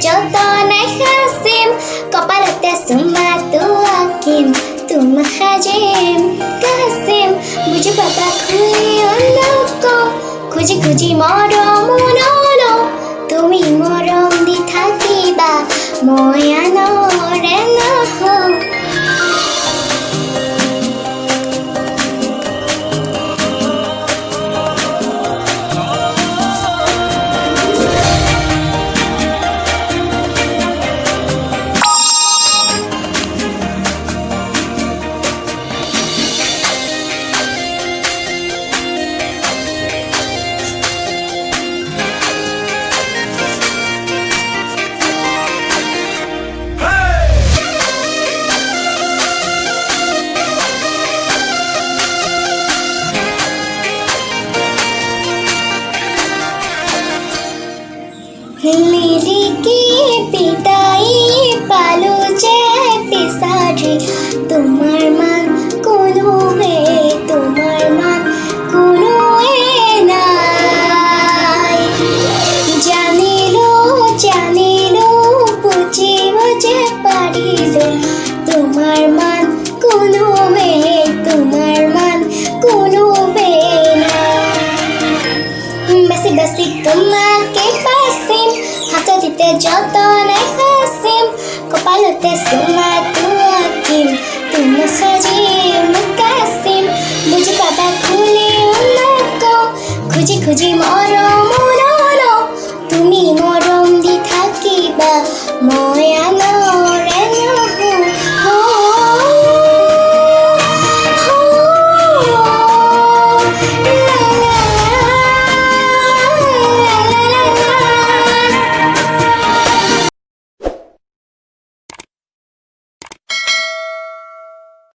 যতনাই হাসিম কপালতে সুমাটো আঁকিম তোমাক সাজিম কাচিম বুজি পাবা খুলি অনক খুজি খুজি মৰম নলওঁ তুমি মৰম দি থাকিবা মই আনৰে নহওঁ লিলিকে বিদায় পালো যে পিছাৰি তোমাৰ মান কোনোৱে তোমাৰ মান কোনোৱে নাই জানিলো জানিলো বুজিব যে পাৰিলো তোমাৰ মান কোনোৱে তোমাৰ মান কোনোৱে নাই বেছি বেছি তোমাকে পাইছিম হাততে যতনাই হাসিম কপালতে সুমাটো আঁকিম তোমাক সাজিম কাচিম বুজি পাবা খুলি অনক খুজি খুজি মৰম নলওঁ তুমি মৰম দি থাকিবা মই